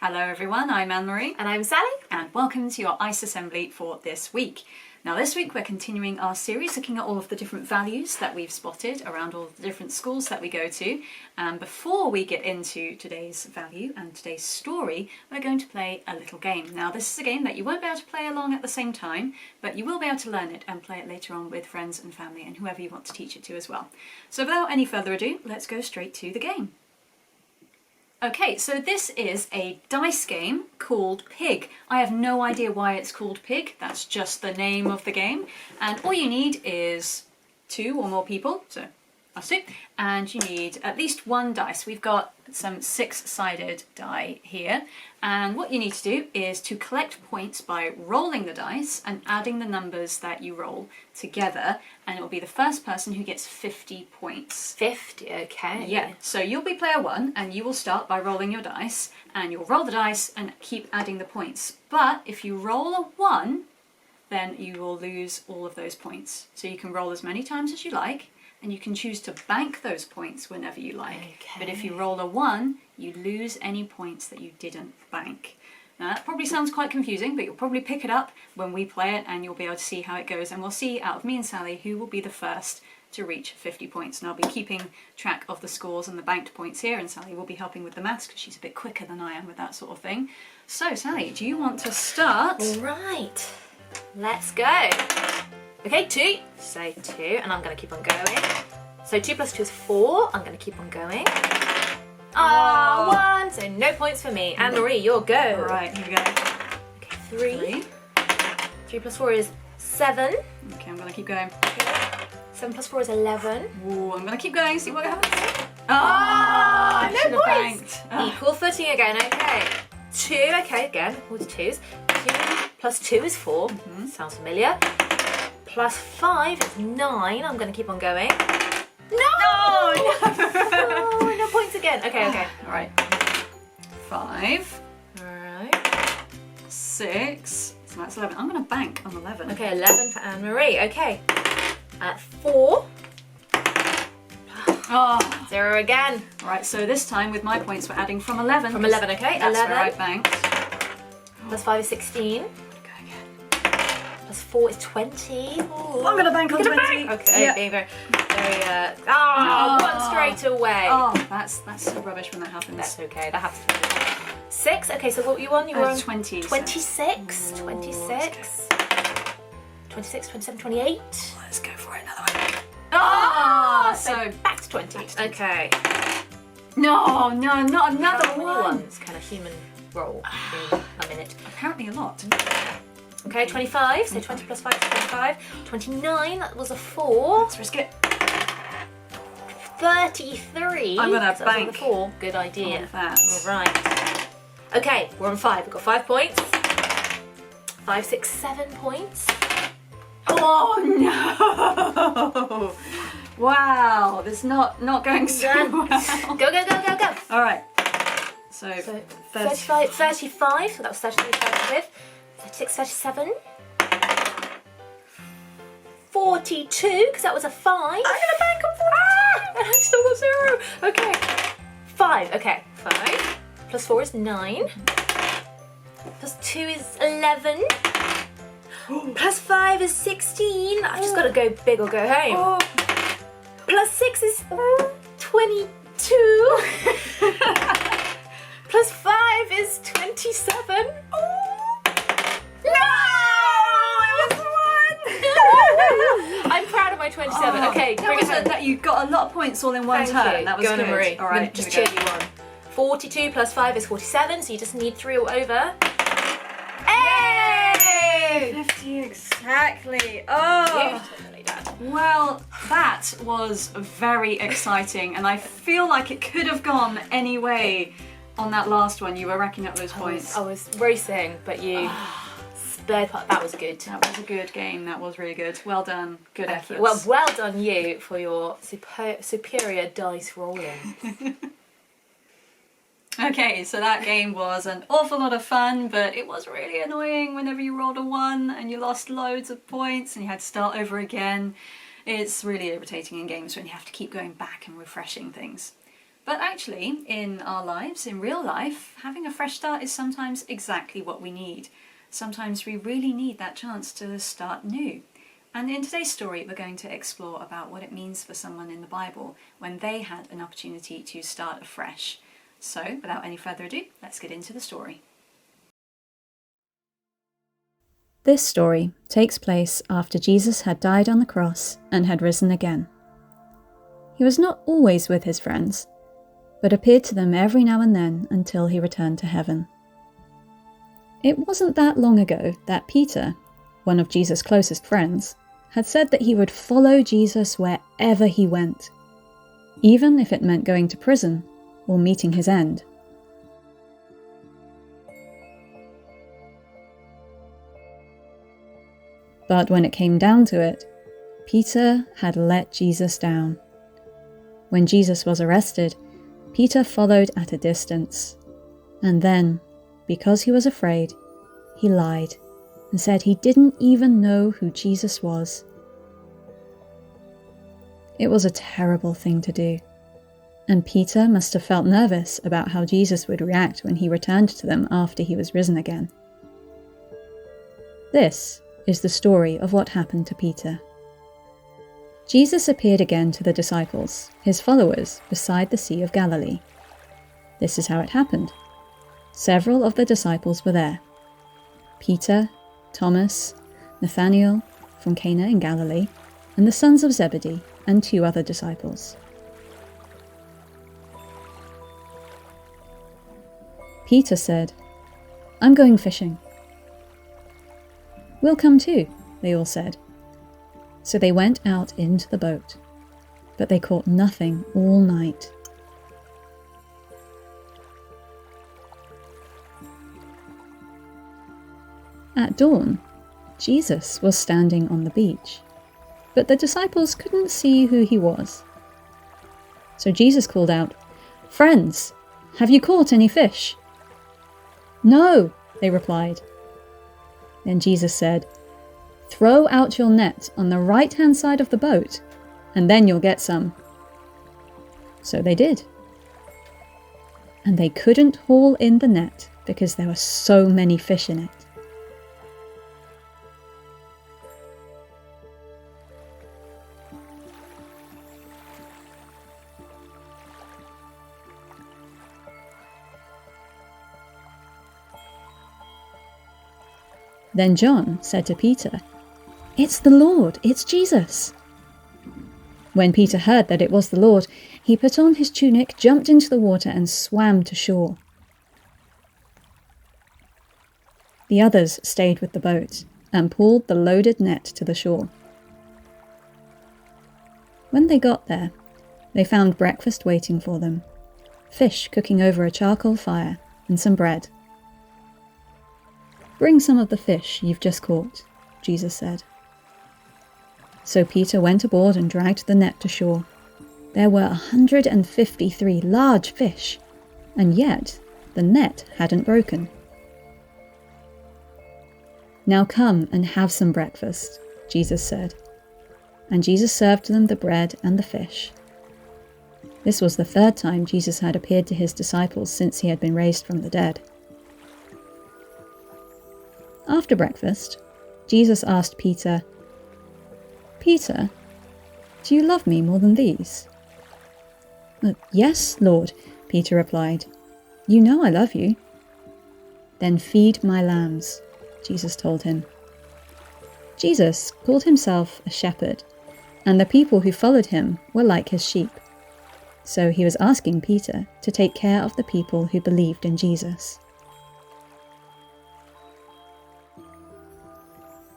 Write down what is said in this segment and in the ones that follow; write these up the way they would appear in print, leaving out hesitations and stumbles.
Hello everyone, I'm Anne-Marie. And I'm Sally. And welcome to your ICE assembly for this week. Now this week we're continuing our series looking at all of the different values that we've spotted around all of the different schools that we go to. And before we get into today's value and today's story, we're going to play a little game. Now this is a game that you won't be able to play along at the same time, but you will be able to learn it and play it later on with friends and family and whoever you want to teach it to as well. So without any further ado, let's go straight to the game. Okay, so this is a dice game called Pig. I have no idea why it's called Pig, that's just the name of the game. And all you need is 2 or more people, so us 2, and you need at least 1 dice. We've got some 6-sided die here, and what you need to do is to collect points by rolling the dice and adding the numbers that you roll together, and it will be the first person who gets 50 points. 50, okay. Yeah, so you'll be player 1 and you will start by rolling your dice, and you'll roll the dice and keep adding the points. But if you roll a 1, then you will lose all of those points. So you can roll as many times as you like, and you can choose to bank those points whenever you like. Okay. But if you roll a 1, you lose any points that you didn't bank. Now that probably sounds quite confusing, but you'll probably pick it up when we play it and you'll be able to see how it goes, and we'll see out of me and Sally who will be the first to reach 50 points. And I'll be keeping track of the scores and the banked points here, and Sally will be helping with the maths because she's a bit quicker than I am with that sort of thing. So Sally, do you want to start? All right, let's go. Okay, 2, say 2, and I'm going to keep on going. So 2 plus 2 is 4, I'm going to keep on going. Ah, 1, so no points for me. Anne-Marie, your go. All right, here we go. Okay, 3. 3 plus 4 is 7. Okay, I'm going to keep going. Okay. 7 plus 4 is 11. Ooh, I'm going to keep going, see what happens. Ah, I should no have points. banked. Equal footing again, okay. 2, okay, again, all the 2s. 2 plus 2 is 4, sounds familiar. Plus 5 is 9, I'm going to keep on going. No! Oh, no points again. Okay, okay. All right. 5. All right. 6. So that's 11. I'm going to bank on 11. Okay, 11 for Anne-Marie. Okay. At 4. Oh. 0 again. All right, so this time with my points we're adding from 11. From 11, okay. That's 11. where I banked. Plus 5 is 16. Plus 4 is 20. Ooh. I'm going to bank on 20. Okay, Yep. being very, one straight away. Oh, that's so rubbish when that happens. That's okay, that happens. 6, okay, so what were you on? You were on 20. 26. Ooh, 26. 26, 27, 28. Let's go for it, another one. Ah, so back to 20. Okay. No, not another How many one. ones can a human roll in a minute? Apparently a lot. Okay, 25, so 20 plus 5 is 25. 29, that was a 4. Let's risk it. 33. I'm gonna so bank a 4. Good idea. on that. All right. Okay, we're on 5. We've got 5 points. 5, 6, 7 points. Oh no! Wow, this is not going so well. Go, go, go, go, go. All right. So 35, 35, so that was 33 started with. 36, 37. 42, because that was a 5. I'm going to bank on 42. And I still got 0. Okay. 5, okay. 5. Plus 4 is 9. Plus 2 is 11. Plus 5 is 16. I've just got to go big or go home. Oh. Plus 6 is 22. Plus 5 is 27. No! It was 1! I'm proud of my 27. Okay, that bring was it home. that you got a lot of points all in one Thank turn. you. That was Go on, good. Marie. All right, just here cheer we go. you on. 42 plus 5 is 47, so you just need 3 all over. Hey! 50 exactly. Oh. Beautifully done. Well, that was very exciting, and I feel like it could have gone any way on that last one. You were racking up those points. I was racing, but you spared part. That was good. That was a good game. That was really good. Well done. Good Thank effort. you. Well done you for your superior dice rolling. Okay, so that game was an awful lot of fun, but it was really annoying whenever you rolled a 1 and you lost loads of points and you had to start over again. It's really irritating in games when you have to keep going back and refreshing things. But actually, in our lives, in real life, having a fresh start is sometimes exactly what we need. Sometimes we really need that chance to start new. And in today's story, we're going to explore about what it means for someone in the Bible when they had an opportunity to start afresh. So, without any further ado, let's get into the story. This story takes place after Jesus had died on the cross and had risen again. He was not always with his friends, but appeared to them every now and then until he returned to heaven. It wasn't that long ago that Peter, one of Jesus' closest friends, had said that he would follow Jesus wherever he went, even if it meant going to prison or meeting his end. But when it came down to it, Peter had let Jesus down. When Jesus was arrested, Peter followed at a distance, and then, because he was afraid, he lied and said he didn't even know who Jesus was. It was a terrible thing to do, and Peter must have felt nervous about how Jesus would react when he returned to them after he was risen again. This is the story of what happened to Peter. Jesus appeared again to the disciples, his followers, beside the Sea of Galilee. This is how it happened. Several of the disciples were there. Peter, Thomas, Nathanael from Cana in Galilee, and the sons of Zebedee, and 2 other disciples. Peter said, "I'm going fishing." "We'll come too," they all said. So they went out into the boat, but they caught nothing all night. At dawn, Jesus was standing on the beach, but the disciples couldn't see who he was. So Jesus called out, "Friends, have you caught any fish?" "No," they replied. Then Jesus said, "Throw out your net on the right-hand side of the boat, and then you'll get some." So they did. And they couldn't haul in the net because there were so many fish in it. Then John said to Peter, "It's the Lord, it's Jesus." When Peter heard that it was the Lord, he put on his tunic, jumped into the water, and swam to shore. The others stayed with the boat and pulled the loaded net to the shore. When they got there, they found breakfast waiting for them, fish cooking over a charcoal fire, and some bread. "Bring some of the fish you've just caught," Jesus said. So Peter went aboard and dragged the net to shore. There were 153 large fish, and yet the net hadn't broken. "Now come and have some breakfast," Jesus said. And Jesus served them the bread and the fish. This was the 3rd time Jesus had appeared to his disciples since he had been raised from the dead. After breakfast, Jesus asked Peter, "Peter, do you love me more than these?" "Yes, Lord," Peter replied. "You know I love you." "Then feed my lambs," Jesus told him. Jesus called himself a shepherd, and the people who followed him were like his sheep. So he was asking Peter to take care of the people who believed in Jesus.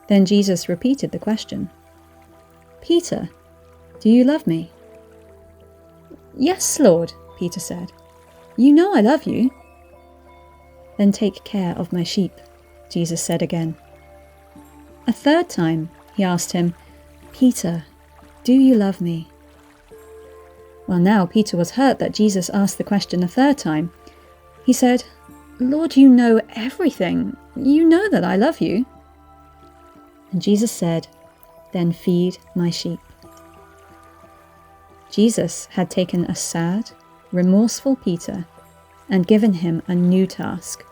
Then Jesus repeated the question, "Peter, do you love me?" "Yes, Lord," Peter said. "You know I love you." "Then take care of my sheep," Jesus said again. A 3rd time he asked him, "Peter, do you love me?" Well, now Peter was hurt that Jesus asked the question a 3rd time. He said, "Lord, you know everything. You know that I love you." And Jesus said, "Then feed my sheep." Jesus had taken a sad, remorseful Peter and given him a new task,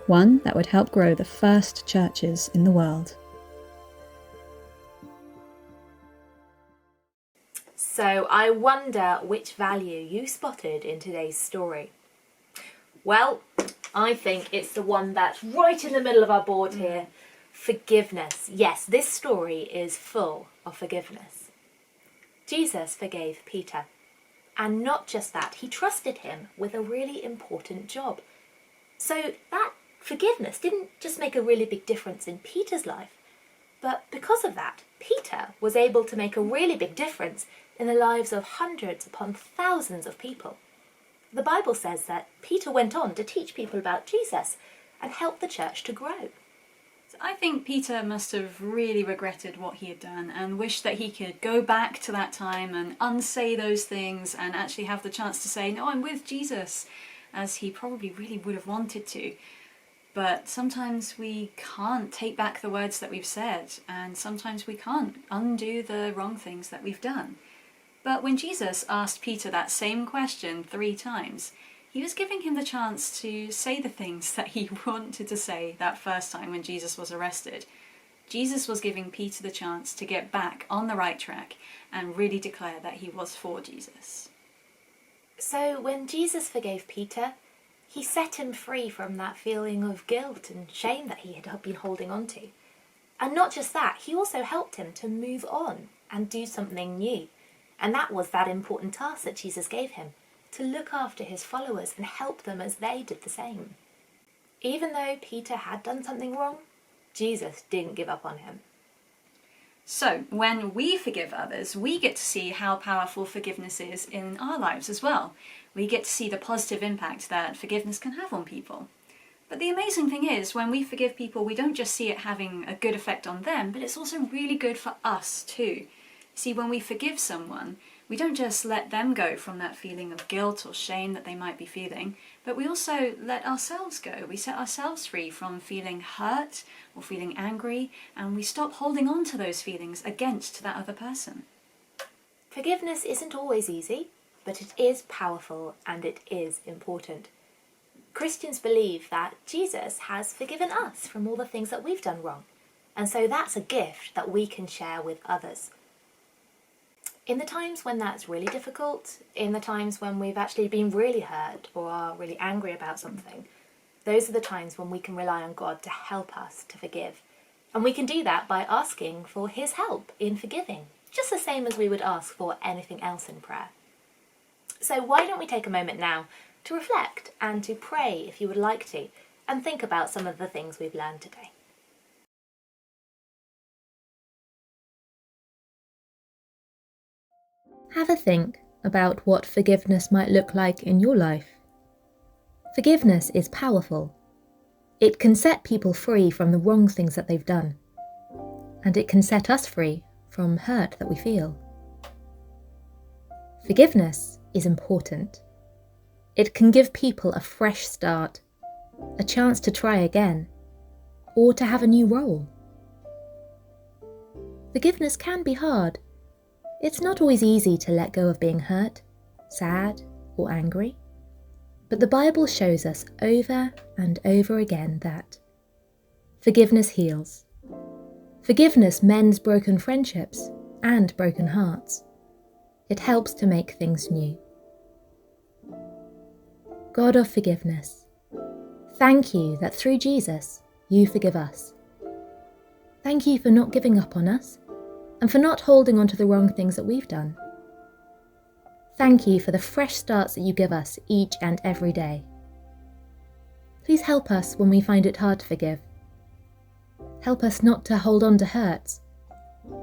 one that would help grow the first churches in the world. So I wonder which value you spotted in today's story. Well, I think it's the one that's right in the middle of our board here. Forgiveness. Yes, this story is full of forgiveness. Jesus forgave Peter. And not just that, he trusted him with a really important job. So that forgiveness didn't just make a really big difference in Peter's life, but because of that, Peter was able to make a really big difference in the lives of hundreds upon thousands of people. The Bible says that Peter went on to teach people about Jesus and help the church to grow. I think Peter must have really regretted what he had done and wished that he could go back to that time and unsay those things and actually have the chance to say, no, I'm with Jesus, as he probably really would have wanted to. But sometimes we can't take back the words that we've said, and sometimes we can't undo the wrong things that we've done. But when Jesus asked Peter that same question 3 times, he was giving him the chance to say the things that he wanted to say that first time when Jesus was arrested. Jesus was giving Peter the chance to get back on the right track and really declare that he was for Jesus. So when Jesus forgave Peter, he set him free from that feeling of guilt and shame that he had been holding on to. And not just that, he also helped him to move on and do something new. And that was that important task that Jesus gave him, to look after his followers and help them as they did the same. Even though Peter had done something wrong, Jesus didn't give up on him. So, when we forgive others, we get to see how powerful forgiveness is in our lives as well. We get to see the positive impact that forgiveness can have on people. But the amazing thing is, when we forgive people, we don't just see it having a good effect on them, but it's also really good for us too. See, when we forgive someone, we don't just let them go from that feeling of guilt or shame that they might be feeling, but we also let ourselves go. We set ourselves free from feeling hurt or feeling angry, and we stop holding on to those feelings against that other person. Forgiveness isn't always easy, but it is powerful and it is important. Christians believe that Jesus has forgiven us from all the things that we've done wrong, and so that's a gift that we can share with others. In the times when that's really difficult, in the times when we've actually been really hurt or are really angry about something, those are the times when we can rely on God to help us to forgive. And we can do that by asking for his help in forgiving, just the same as we would ask for anything else in prayer. So why don't we take a moment now to reflect and to pray if you would like to, and think about some of the things we've learned today. Have a think about what forgiveness might look like in your life. Forgiveness is powerful. It can set people free from the wrong things that they've done. And it can set us free from hurt that we feel. Forgiveness is important. It can give people a fresh start, a chance to try again, or to have a new role. Forgiveness can be hard. It's not always easy to let go of being hurt, sad, or angry. But the Bible shows us over and over again that forgiveness heals. Forgiveness mends broken friendships and broken hearts. It helps to make things new. God of forgiveness, thank you that through Jesus you forgive us. Thank you for not giving up on us and for not holding on to the wrong things that we've done. Thank you for the fresh starts that you give us each and every day. Please help us when we find it hard to forgive. Help us not to hold on to hurts,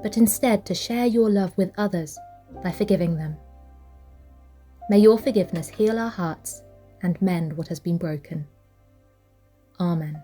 but instead to share your love with others by forgiving them. May your forgiveness heal our hearts and mend what has been broken. Amen.